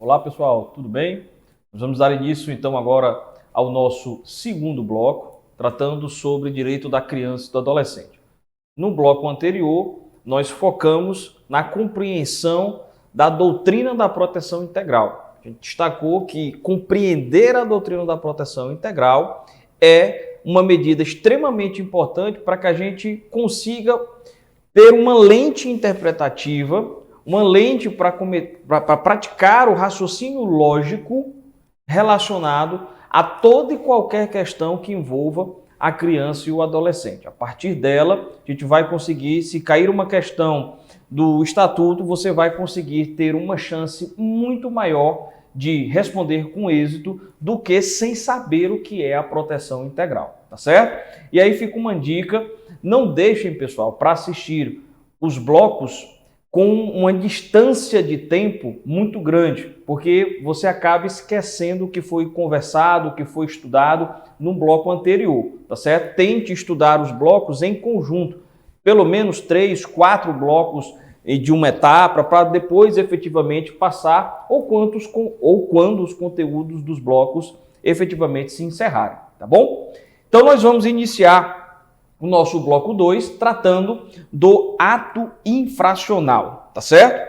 Olá pessoal, tudo bem? Nós vamos dar início então agora ao nosso segundo bloco, tratando sobre direito da criança e do adolescente. No bloco anterior, nós focamos na compreensão da doutrina da proteção integral. A gente destacou que compreender a doutrina da proteção integral é uma medida extremamente importante para que a gente consiga ter uma lente interpretativa, uma lente para praticar o raciocínio lógico relacionado a toda e qualquer questão que envolva a criança e o adolescente. A partir dela, a gente vai conseguir, se cair uma questão do estatuto, você vai conseguir ter uma chance muito maior de responder com êxito do que sem saber o que é a proteção integral, tá certo? E aí fica uma dica, não deixem, pessoal, para assistir os blocos com uma distância de tempo muito grande, porque você acaba esquecendo o que foi conversado, o que foi estudado no bloco anterior, tá certo? Tente estudar os blocos em conjunto, pelo menos 3, 4 blocos de uma etapa, para depois efetivamente passar ou quando os conteúdos dos blocos efetivamente se encerrarem, tá bom? Então nós vamos iniciar o nosso bloco 2 tratando do ato infracional, tá certo?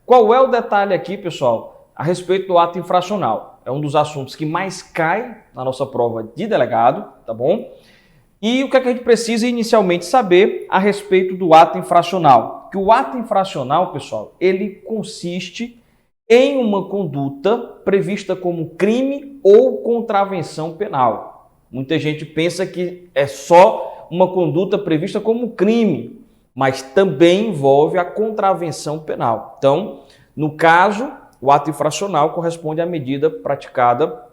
Qual é o detalhe aqui, pessoal, a respeito do ato infracional? É um dos assuntos que mais cai na nossa prova de delegado, tá bom? E o que é que a gente precisa inicialmente saber a respeito do ato infracional? Que o ato infracional, pessoal, ele consiste em uma conduta prevista como crime ou contravenção penal. Muita gente pensa que é só uma conduta prevista como crime, mas também envolve a contravenção penal. Então, no caso, o ato infracional corresponde à medida praticada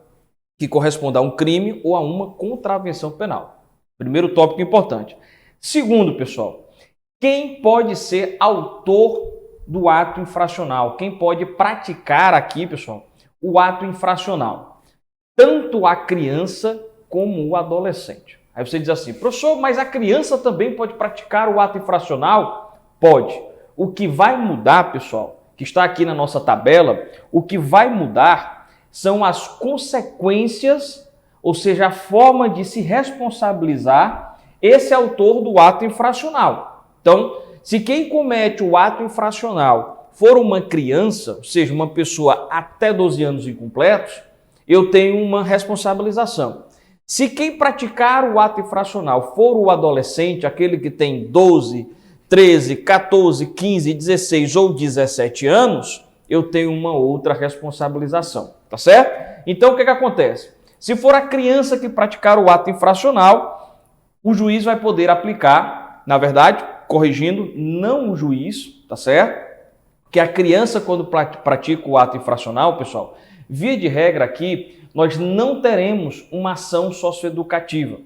que corresponde a um crime ou a uma contravenção penal. Primeiro tópico importante. Segundo, pessoal, quem pode ser autor do ato infracional? Quem pode praticar aqui, pessoal, o ato infracional? Tanto a criança como o adolescente. Aí você diz assim, professor, mas a criança também pode praticar o ato infracional? Pode. O que vai mudar, pessoal, que está aqui na nossa tabela, o que vai mudar são as consequências, ou seja, a forma de se responsabilizar esse autor do ato infracional. Então, se quem comete o ato infracional for uma criança, ou seja, uma pessoa até 12 anos incompletos, eu tenho uma responsabilização. Se quem praticar o ato infracional for o adolescente, aquele que tem 12, 13, 14, 15, 16 ou 17 anos, eu tenho uma outra responsabilização, tá certo? Então, o que acontece? Se for a criança que praticar o ato infracional, o juiz vai poder aplicar, na verdade, corrigindo, não o juiz, tá certo? Que a criança, quando pratica o ato infracional, pessoal, via de regra aqui, nós não teremos uma ação socioeducativa.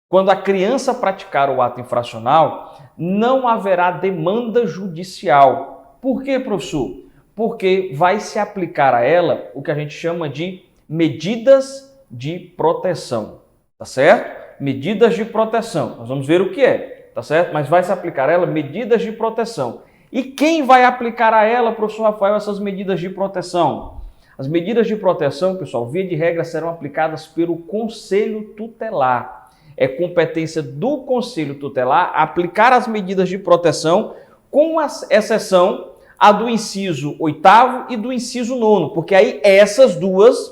Quando a criança praticar o ato infracional, não haverá demanda judicial. Por quê, professor? Porque vai se aplicar a ela o que a gente chama de medidas de proteção, tá certo? Medidas de proteção. Nós vamos ver o que é, tá certo? Mas vai se aplicar a ela medidas de proteção. E quem vai aplicar a ela, professor Rafael, essas medidas de proteção? As medidas de proteção, pessoal, via de regra, serão aplicadas pelo Conselho Tutelar. É competência do Conselho Tutelar aplicar as medidas de proteção, com a exceção a do inciso 8º e do inciso 9º, porque aí essas duas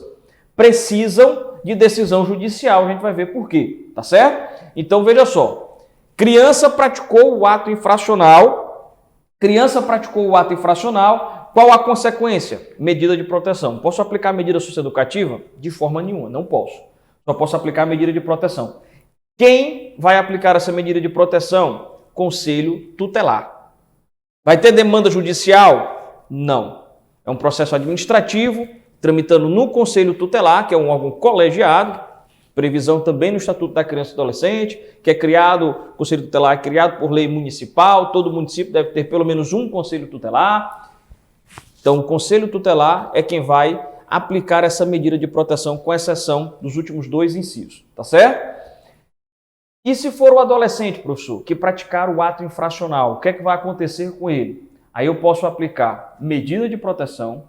precisam de decisão judicial. A gente vai ver por quê, tá certo? Então, veja só. Criança praticou o ato infracional. Qual a consequência? Medida de proteção. Posso aplicar medida socioeducativa? De forma nenhuma, não posso. Só posso aplicar medida de proteção. Quem vai aplicar essa medida de proteção? Conselho Tutelar. Vai ter demanda judicial? Não. É um processo administrativo, tramitando no Conselho Tutelar, que é um órgão colegiado, previsão também no Estatuto da Criança e Adolescente, que é criado, o Conselho Tutelar é criado por lei municipal, todo município deve ter pelo menos um Conselho Tutelar. Então, o Conselho Tutelar é quem vai aplicar essa medida de proteção, com exceção dos últimos 2 incisos, tá certo? E se for o adolescente, professor, que praticar o ato infracional, o que é que vai acontecer com ele? Aí eu posso aplicar medida de proteção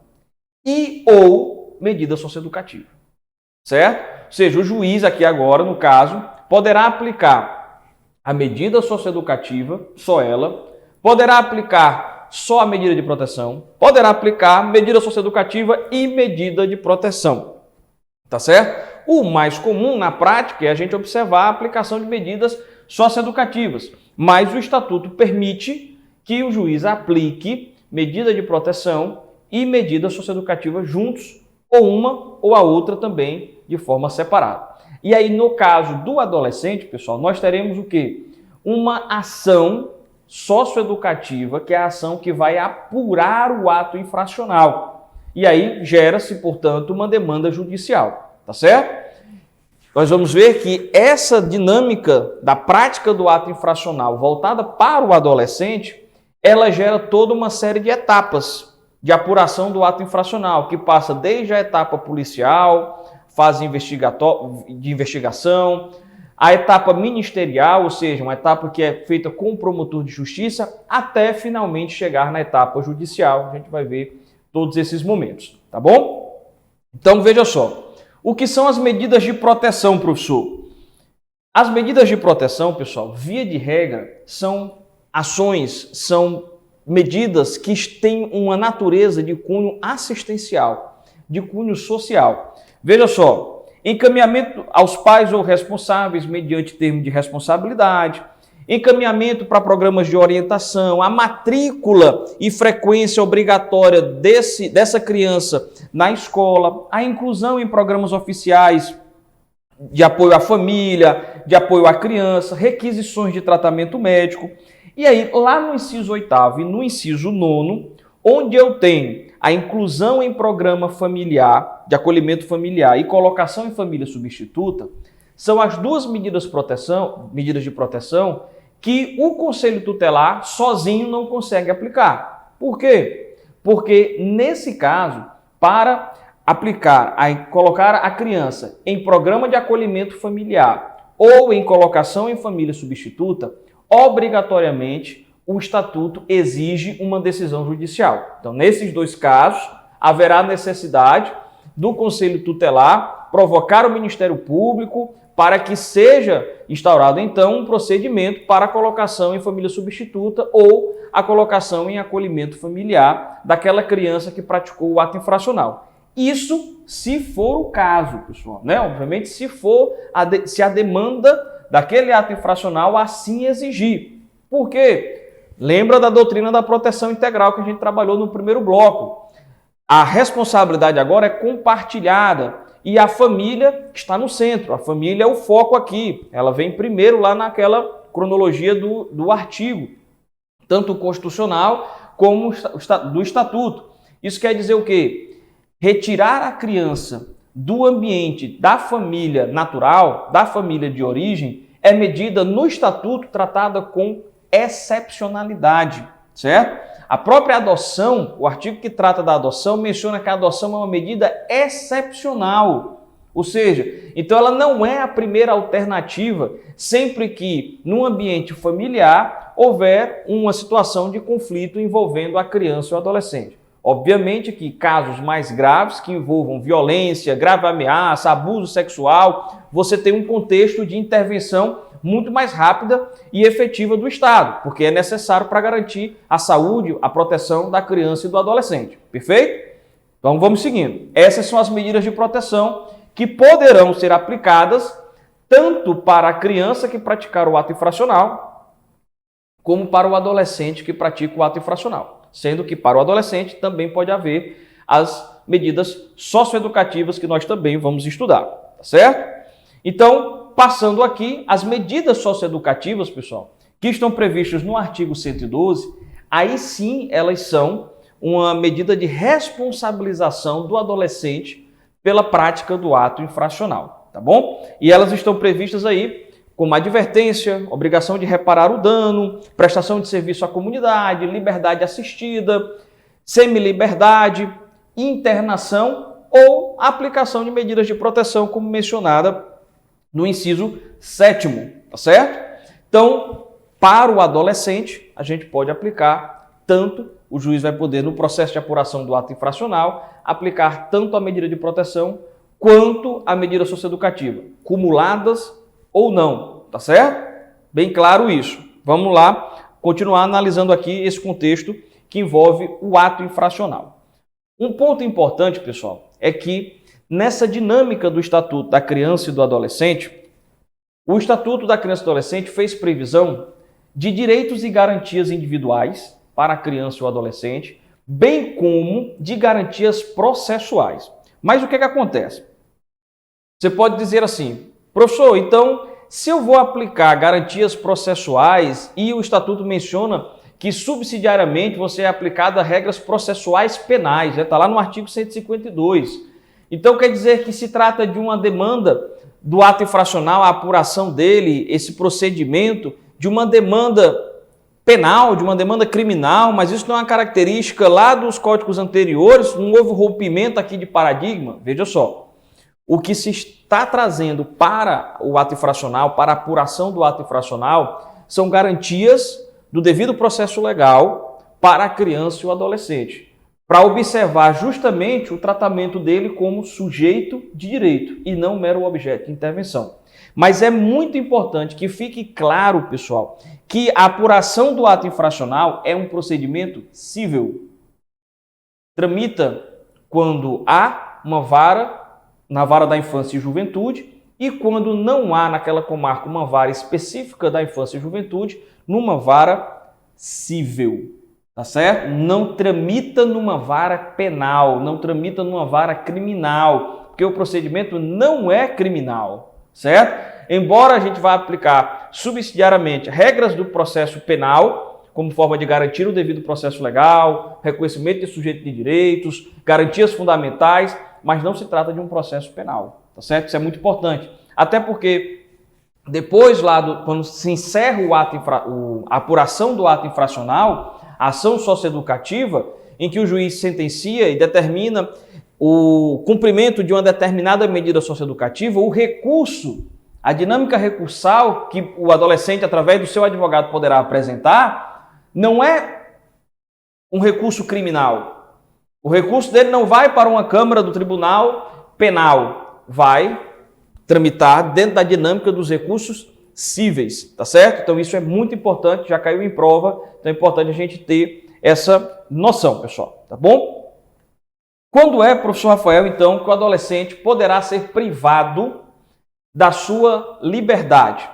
e ou medida socioeducativa, certo? Ou seja, o juiz aqui agora, no caso, poderá aplicar a medida socioeducativa, só ela, poderá aplicar só a medida de proteção, poderá aplicar medida socioeducativa e medida de proteção, tá certo? O mais comum na prática é a gente observar a aplicação de medidas socioeducativas, mas o Estatuto permite que o juiz aplique medida de proteção e medida socioeducativa juntos, ou uma ou a outra também de forma separada. E aí, no caso do adolescente, pessoal, nós teremos o quê? Uma ação socioeducativa, que é a ação que vai apurar o ato infracional. E aí gera-se, portanto, uma demanda judicial, tá certo? Nós vamos ver que essa dinâmica da prática do ato infracional voltada para o adolescente, ela gera toda uma série de etapas de apuração do ato infracional, que passa desde a etapa policial, fase de investigação, a etapa ministerial, ou seja, uma etapa que é feita com o promotor de justiça, até finalmente chegar na etapa judicial. A gente vai ver todos esses momentos, tá bom? Então, veja só. O que são as medidas de proteção, professor? As medidas de proteção, pessoal, via de regra, são ações, são medidas que têm uma natureza de cunho assistencial, de cunho social. Veja só, encaminhamento aos pais ou responsáveis mediante termo de responsabilidade, encaminhamento para programas de orientação, a matrícula e frequência obrigatória dessa criança na escola, a inclusão em programas oficiais de apoio à família, de apoio à criança, requisições de tratamento médico. E aí, lá no inciso 8º e no inciso 9º, onde eu tenho a inclusão em programa familiar, de acolhimento familiar e colocação em família substituta, são as duas medidas de proteção que o Conselho Tutelar sozinho não consegue aplicar. Por quê? Porque, nesse caso, para colocar a criança em programa de acolhimento familiar ou em colocação em família substituta, obrigatoriamente o Estatuto exige uma decisão judicial. Então, nesses dois casos, haverá necessidade do Conselho Tutelar provocar o Ministério Público para que seja instaurado, então, um procedimento para a colocação em família substituta ou a colocação em acolhimento familiar daquela criança que praticou o ato infracional. Isso se for o caso, pessoal, né? Obviamente, se a demanda daquele ato infracional assim exigir. Por quê? Lembra da doutrina da proteção integral que a gente trabalhou no primeiro bloco. A responsabilidade agora é compartilhada e a família está no centro. A família é o foco aqui. Ela vem primeiro lá naquela cronologia do artigo, tanto constitucional como do estatuto. Isso quer dizer o quê? Retirar a criança do ambiente da família natural, da família de origem, é medida no estatuto tratada com excepcionalidade, certo? A própria adoção, o artigo que trata da adoção, menciona que a adoção é uma medida excepcional. Ou seja, então ela não é a primeira alternativa sempre que, num ambiente familiar, houver uma situação de conflito envolvendo a criança e o adolescente. Obviamente que casos mais graves, que envolvam violência, grave ameaça, abuso sexual, você tem um contexto de intervenção muito mais rápida e efetiva do Estado, porque é necessário para garantir a saúde, a proteção da criança e do adolescente. Perfeito? Então vamos seguindo. Essas são as medidas de proteção que poderão ser aplicadas tanto para a criança que praticar o ato infracional, como para o adolescente que pratica o ato infracional. Sendo que para o adolescente também pode haver as medidas socioeducativas que nós também vamos estudar, tá certo? Então, passando aqui, as medidas socioeducativas, pessoal, que estão previstas no artigo 112, aí sim elas são uma medida de responsabilização do adolescente pela prática do ato infracional, tá bom? E elas estão previstas aí como advertência, obrigação de reparar o dano, prestação de serviço à comunidade, liberdade assistida, semiliberdade, internação ou aplicação de medidas de proteção, como mencionada no inciso 7º, tá certo? Então, para o adolescente, a gente pode aplicar Portanto, o juiz vai poder, no processo de apuração do ato infracional, aplicar tanto a medida de proteção quanto a medida socioeducativa, cumuladas ou não, tá certo? Bem claro isso. Vamos lá, continuar analisando aqui esse contexto que envolve o ato infracional. Um ponto importante, pessoal, é que nessa dinâmica do Estatuto da Criança e do Adolescente, o Estatuto da Criança e do Adolescente fez previsão de direitos e garantias individuais para a criança e o adolescente, bem como de garantias processuais. Mas o que acontece? Você pode dizer assim, professor, então, se eu vou aplicar garantias processuais e o Estatuto menciona que subsidiariamente você é aplicado a regras processuais penais, está lá no artigo 152. Então quer dizer que se trata de uma demanda do ato infracional, a apuração dele, esse procedimento, de uma demanda penal, de uma demanda criminal, mas isso não é uma característica lá dos códigos anteriores, não houve rompimento aqui de paradigma. Veja só, o que se está trazendo para o ato infracional, para a apuração do ato infracional, são garantias do devido processo legal para a criança e o adolescente, para observar justamente o tratamento dele como sujeito de direito e não mero objeto de intervenção. Mas é muito importante que fique claro, pessoal, que a apuração do ato infracional é um procedimento civil. Tramita quando há uma vara, na vara da infância e juventude, e quando não há naquela comarca uma vara específica da infância e juventude, numa vara civil, tá certo? Não tramita numa vara penal, não tramita numa vara criminal, porque o procedimento não é criminal, certo? Embora a gente vá aplicar subsidiariamente regras do processo penal, como forma de garantir o devido processo legal, reconhecimento de sujeito de direitos, garantias fundamentais, mas não se trata de um processo penal, tá certo? Isso é muito importante, até porque depois, quando se encerra a apuração do ato infracional, a ação socioeducativa, em que o juiz sentencia e determina o cumprimento de uma determinada medida socioeducativa, o recurso, a dinâmica recursal que o adolescente, através do seu advogado, poderá apresentar, não é um recurso criminal. O recurso dele não vai para uma câmara do tribunal penal, vai tramitar dentro da dinâmica dos recursos cíveis, tá certo? Então isso é muito importante, já caiu em prova, então é importante a gente ter essa noção, pessoal, tá bom? Quando é, professor Rafael, então, que o adolescente poderá ser privado da sua liberdade?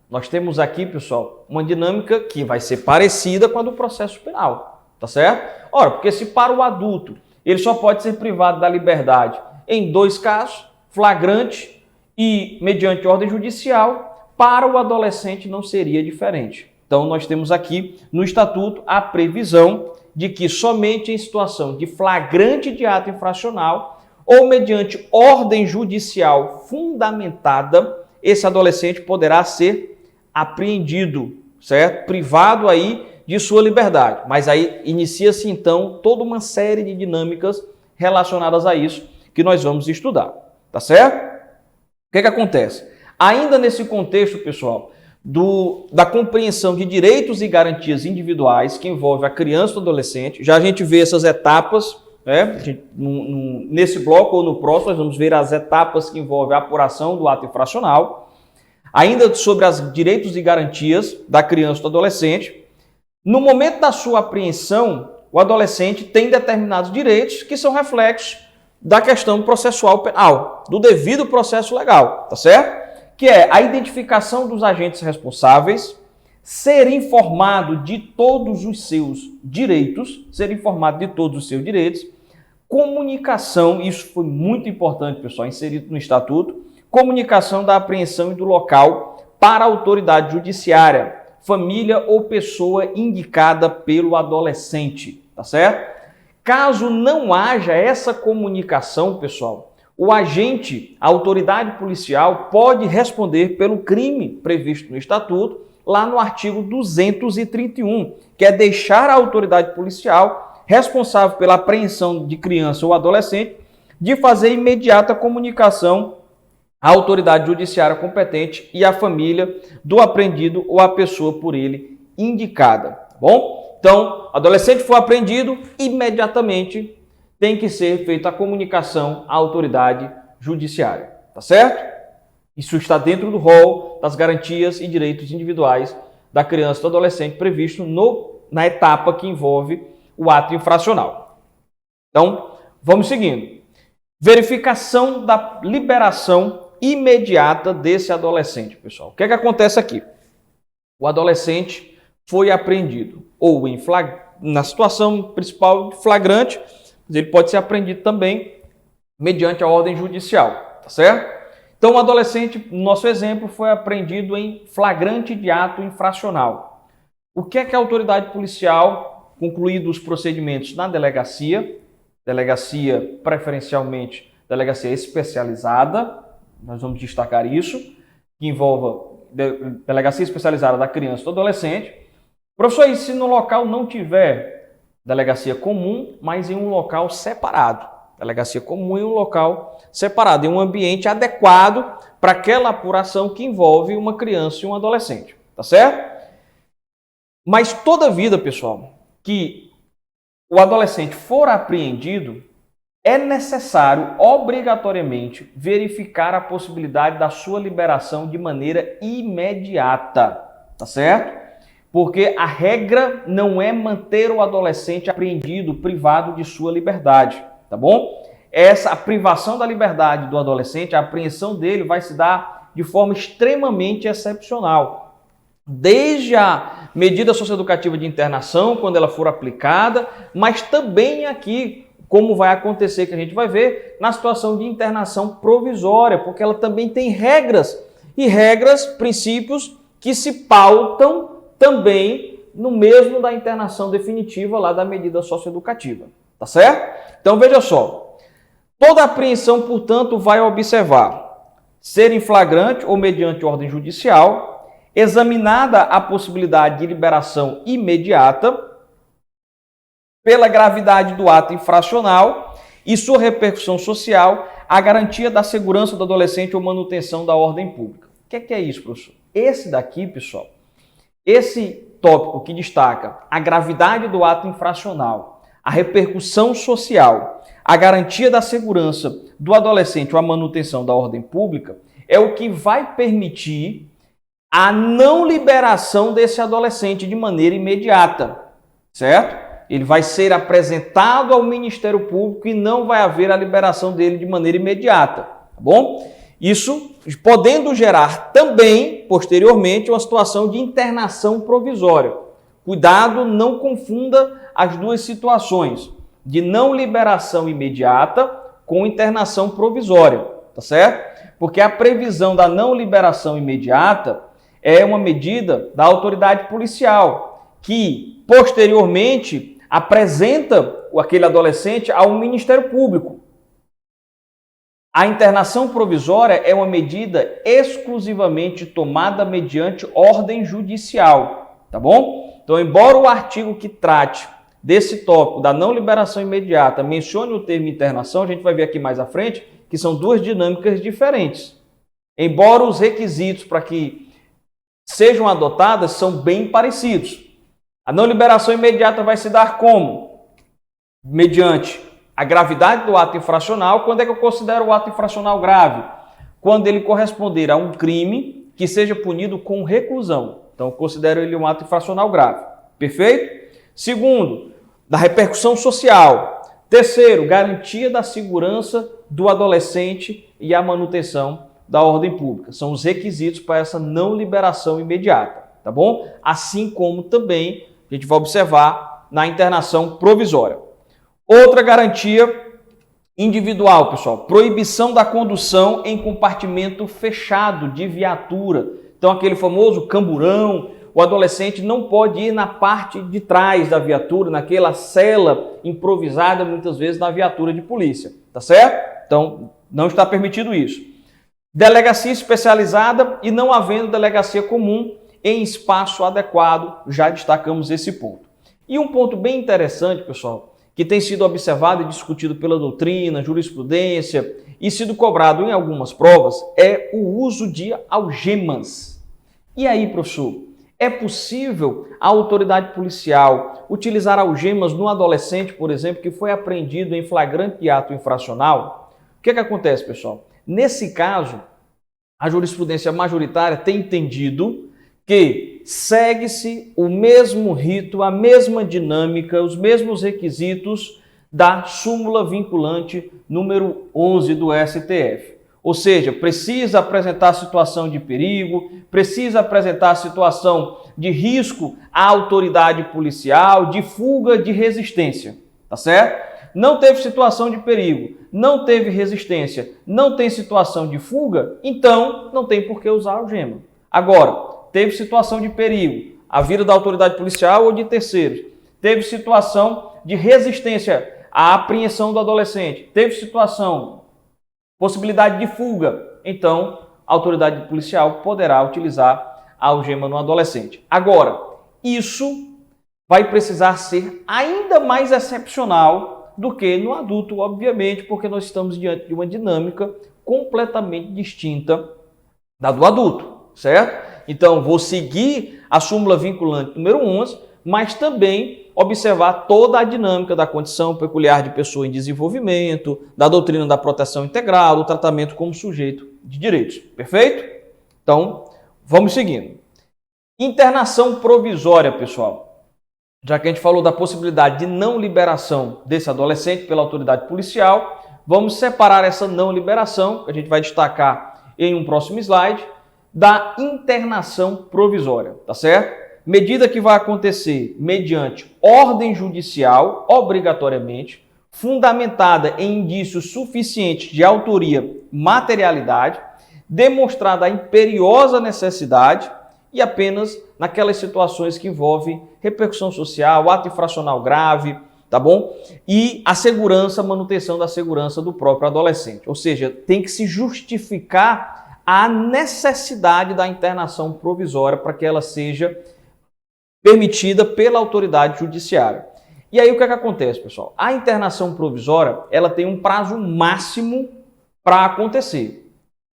Nós temos aqui, pessoal, uma dinâmica que vai ser parecida com a do processo penal, tá certo? Ora, porque se para o adulto ele só pode ser privado da liberdade em dois casos, flagrante e mediante ordem judicial, para o adolescente não seria diferente. Então, nós temos aqui no Estatuto a previsão de que somente em situação de flagrante de ato infracional ou mediante ordem judicial fundamentada, esse adolescente poderá ser apreendido, certo? Privado aí de sua liberdade. Mas aí inicia-se então toda uma série de dinâmicas relacionadas a isso que nós vamos estudar, tá certo? O que acontece? Ainda nesse contexto, pessoal, da compreensão de direitos e garantias individuais que envolve a criança e o adolescente, já a gente vê essas etapas, né? Nesse bloco ou no próximo, nós vamos ver as etapas que envolvem a apuração do ato infracional, ainda sobre os direitos e garantias da criança e do adolescente. No momento da sua apreensão, o adolescente tem determinados direitos que são reflexos da questão processual penal, do devido processo legal, tá certo? Que é a identificação dos agentes responsáveis, ser informado de todos os seus direitos, comunicação, isso foi muito importante, pessoal, inserido no Estatuto, comunicação da apreensão e do local para a autoridade judiciária, família ou pessoa indicada pelo adolescente, tá certo? Caso não haja essa comunicação, pessoal, o agente, a autoridade policial, pode responder pelo crime previsto no Estatuto, lá no artigo 231, que é deixar a autoridade policial responsável pela apreensão de criança ou adolescente de fazer imediata comunicação à autoridade judiciária competente e à família do apreendido ou à pessoa por ele indicada, tá bom? Então, adolescente foi apreendido, imediatamente tem que ser feita a comunicação à autoridade judiciária, tá certo? Isso está dentro do rol das garantias e direitos individuais da criança e do adolescente previsto na etapa que envolve o ato infracional. Então, vamos seguindo. Verificação da liberação imediata desse adolescente, pessoal. O que é que acontece aqui? O adolescente foi apreendido ou na situação principal flagrante, ele pode ser apreendido também mediante a ordem judicial, tá certo? Então, o adolescente, no nosso exemplo, foi apreendido em flagrante de ato infracional. O que é que a autoridade policial, concluídos os procedimentos na delegacia preferencialmente delegacia especializada, nós vamos destacar isso, que envolva delegacia especializada da criança e do adolescente. Professor, e se no local não tiver delegacia comum, mas em um local separado? Delegacia comum em um local separado, em um ambiente adequado para aquela apuração que envolve uma criança e um adolescente, tá certo? Mas toda vida, pessoal, que o adolescente for apreendido, é necessário, obrigatoriamente, verificar a possibilidade da sua liberação de maneira imediata, tá certo? Porque a regra não é manter o adolescente apreendido, privado de sua liberdade, tá bom? A privação da liberdade do adolescente, a apreensão dele vai se dar de forma extremamente excepcional. Desde a medida socioeducativa de internação, quando ela for aplicada, mas também aqui, como vai acontecer, que a gente vai ver, na situação de internação provisória, porque ela também tem regras, princípios que se pautam também no mesmo da internação definitiva lá da medida socioeducativa, tá certo? Então veja só, toda apreensão, portanto, vai observar ser em flagrante ou mediante ordem judicial, examinada a possibilidade de liberação imediata pela gravidade do ato infracional e sua repercussão social, a garantia da segurança do adolescente ou manutenção da ordem pública. O que é isso, professor? Esse daqui, pessoal, esse tópico que destaca a gravidade do ato infracional, a repercussão social, a garantia da segurança do adolescente ou a manutenção da ordem pública, é o que vai permitir a não liberação desse adolescente de maneira imediata, certo? Ele vai ser apresentado ao Ministério Público e não vai haver a liberação dele de maneira imediata, tá bom? Isso podendo gerar também, posteriormente, uma situação de internação provisória. Cuidado, não confunda as duas situações, de não liberação imediata com internação provisória, tá certo? Porque a previsão da não liberação imediata é uma medida da autoridade policial, que posteriormente apresenta aquele adolescente ao Ministério Público. A internação provisória é uma medida exclusivamente tomada mediante ordem judicial, tá bom? Então, embora o artigo que trate desse tópico da não liberação imediata mencione o termo internação, a gente vai ver aqui mais à frente que são duas dinâmicas diferentes. Embora os requisitos para que sejam adotadas são bem parecidos. A não liberação imediata vai se dar como? Mediante a gravidade do ato infracional. Quando é que eu considero o ato infracional grave? Quando ele corresponder a um crime que seja punido com reclusão. Então, eu considero ele um ato infracional grave. Perfeito? Segundo, da repercussão social. Terceiro, garantia da segurança do adolescente e a manutenção da ordem pública. São os requisitos para essa não liberação imediata, tá bom? Assim como também a gente vai observar na internação provisória. Outra garantia individual, pessoal, proibição da condução em compartimento fechado de viatura. Então, aquele famoso camburão, o adolescente não pode ir na parte de trás da viatura, naquela cela improvisada, muitas vezes, na viatura de polícia, tá certo? Então, não está permitido isso. Delegacia especializada e não havendo delegacia comum em espaço adequado, já destacamos esse ponto. E um ponto bem interessante, pessoal, que tem sido observado e discutido pela doutrina, jurisprudência e sido cobrado em algumas provas, é o uso de algemas. E aí, professor, É possível a autoridade policial utilizar algemas no adolescente, por exemplo, que foi apreendido em flagrante ato infracional? O que acontece, pessoal? Nesse caso, a jurisprudência majoritária tem entendido que segue-se o mesmo rito, a mesma dinâmica, os mesmos requisitos da súmula vinculante número 11 do STF. Ou seja, precisa apresentar situação de perigo, precisa apresentar situação de risco à autoridade policial, de fuga, de resistência, tá certo? Não teve situação de perigo, não teve resistência, não tem situação de fuga, então não tem por que usar algema. Agora, teve situação de perigo, a vida da autoridade policial ou de terceiros, teve situação de resistência à apreensão do adolescente, teve situação, possibilidade de fuga, então a autoridade policial poderá utilizar a algema no adolescente. Agora, isso vai precisar ser ainda mais excepcional do que no adulto, obviamente, porque nós estamos diante de uma dinâmica completamente distinta da do adulto, certo? Então, vou seguir a súmula vinculante número 11, mas também observar toda a dinâmica da condição peculiar de pessoa em desenvolvimento, da doutrina da proteção integral, do tratamento como sujeito de direitos. Perfeito? Então, vamos seguindo. Internação provisória, pessoal. Já que a gente falou da possibilidade de não liberação desse adolescente pela autoridade policial, vamos separar essa não liberação, que a gente vai destacar em um próximo slide, da internação provisória, tá certo? Medida que vai acontecer mediante ordem judicial, obrigatoriamente, fundamentada em indícios suficientes de autoria, materialidade, demonstrada a imperiosa necessidade e apenas naquelas situações que envolvem repercussão social, ato infracional grave, tá bom? E a segurança, manutenção da segurança do próprio adolescente. Ou seja, tem que se justificar a necessidade da internação provisória para que ela seja permitida pela autoridade judiciária. E aí o que acontece, pessoal? A internação provisória, ela tem um prazo máximo para acontecer,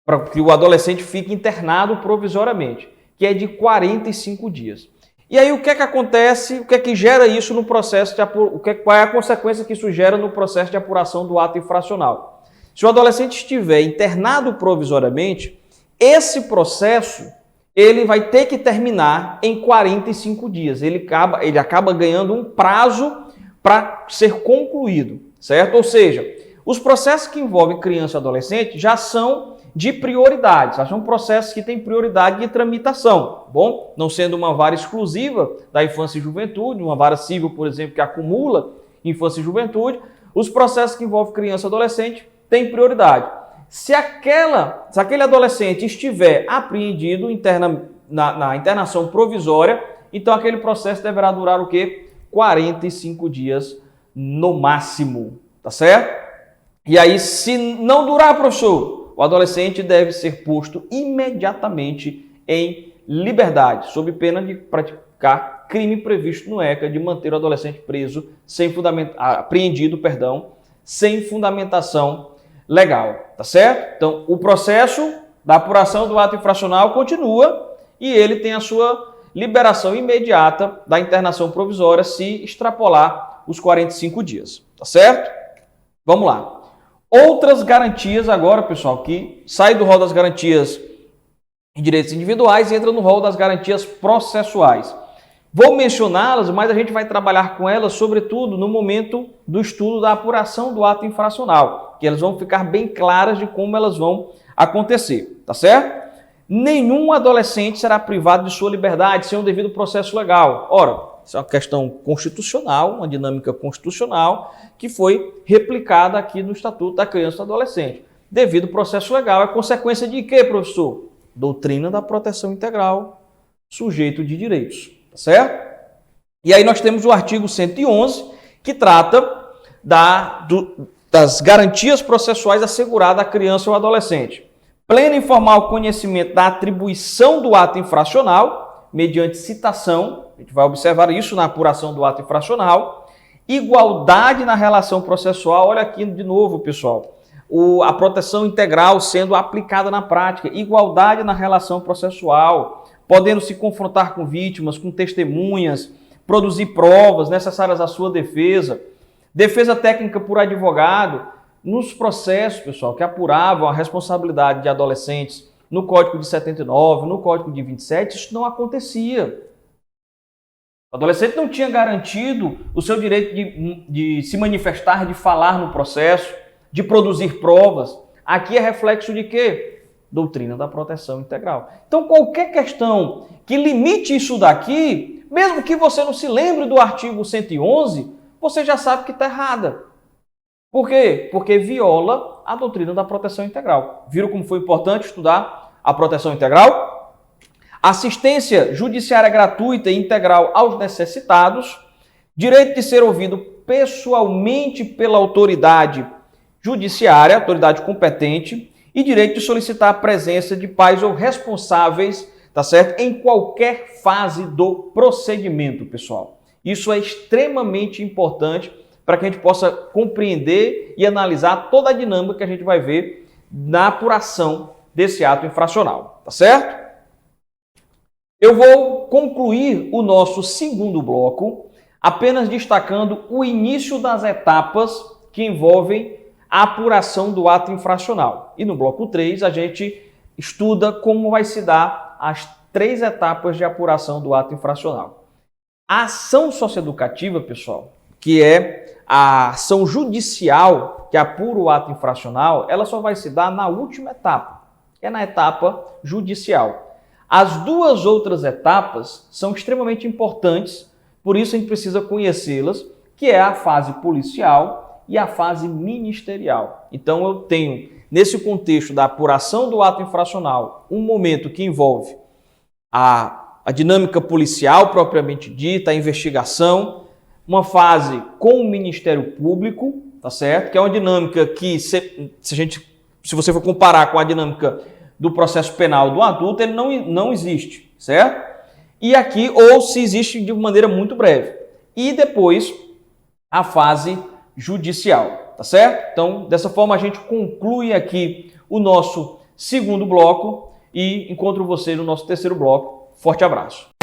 para que o adolescente fique internado provisoriamente, que é de 45 dias. E aí o que acontece, o que gera isso no processo de qual é a consequência que isso gera no processo de apuração do ato infracional? Se o adolescente estiver internado provisoriamente, esse processo ele vai ter que terminar em 45 dias. Ele acaba ganhando um prazo para ser concluído, certo? Ou seja, os processos que envolvem criança e adolescente já são de prioridade, são processos que têm prioridade de tramitação, bom? Não sendo uma vara exclusiva da infância e juventude, uma vara civil, por exemplo, que acumula infância e juventude, os processos que envolvem criança e adolescente têm prioridade. Se aquele adolescente estiver apreendido na internação provisória, então aquele processo deverá durar o quê? 45 dias no máximo, tá certo? E aí, se não durar, professor, o adolescente deve ser posto imediatamente em liberdade, sob pena de praticar crime previsto no ECA de manter o adolescente preso apreendido, sem fundamentação legal, tá certo? Então, o processo da apuração do ato infracional continua e ele tem a sua liberação imediata da internação provisória se extrapolar os 45 dias, tá certo? Vamos lá. Outras garantias agora, pessoal, que sai do rol das garantias em direitos individuais e entra no rol das garantias processuais. Vou mencioná-las, mas a gente vai trabalhar com elas, sobretudo, no momento do estudo da apuração do ato infracional, que elas vão ficar bem claras de como elas vão acontecer, tá certo? Nenhum adolescente será privado de sua liberdade sem um devido processo legal. Ora, isso é uma questão constitucional, uma dinâmica constitucional que foi replicada aqui no Estatuto da Criança e do Adolescente. Devido processo legal é consequência de quê, professor? Doutrina da proteção integral, sujeito de direitos, tá certo? E aí nós temos o artigo 111, que trata das garantias processuais asseguradas à criança ou adolescente. Pleno e formal conhecimento da atribuição do ato infracional, mediante citação, a gente vai observar isso na apuração do ato infracional, igualdade na relação processual, olha aqui de novo, pessoal, a proteção integral sendo aplicada na prática, igualdade na relação processual, podendo se confrontar com vítimas, com testemunhas, produzir provas necessárias à sua defesa, defesa técnica por advogado, nos processos, pessoal, que apuravam a responsabilidade de adolescentes no Código de 79, no Código de 27, isso não acontecia. O adolescente não tinha garantido o seu direito de se manifestar, de falar no processo, de produzir provas. Aqui é reflexo de quê? Doutrina da proteção integral. Então, qualquer questão que limite isso daqui, mesmo que você não se lembre do artigo 111, você já sabe que está errada. Por quê? Porque viola a doutrina da proteção integral. Viram como foi importante estudar a proteção integral? Assistência judiciária gratuita e integral aos necessitados, direito de ser ouvido pessoalmente pela autoridade judiciária, autoridade competente, e direito de solicitar a presença de pais ou responsáveis, tá certo? Em qualquer fase do procedimento, pessoal. Isso é extremamente importante para que a gente possa compreender e analisar toda a dinâmica que a gente vai ver na apuração desse ato infracional, tá certo? Eu vou concluir o nosso segundo bloco apenas destacando o início das etapas que envolvem a apuração do ato infracional. E no bloco 3 a gente estuda como vai se dar as 3 etapas de apuração do ato infracional. A ação socioeducativa, pessoal, que é a ação judicial que apura o ato infracional, ela só vai se dar na última etapa, que é na etapa judicial. As 2 outras etapas são extremamente importantes, por isso a gente precisa conhecê-las, que é a fase policial e a fase ministerial. Então eu tenho, nesse contexto da apuração do ato infracional, um momento que envolve a dinâmica policial propriamente dita, a investigação, uma fase com o Ministério Público, tá certo? Que é uma dinâmica que, se você for comparar com a dinâmica do processo penal do adulto, ele não existe, certo? E aqui, ou se existe de maneira muito breve. E depois, a fase judicial, tá certo? Então, dessa forma, a gente conclui aqui o nosso segundo bloco e encontro você no nosso terceiro bloco. Forte abraço!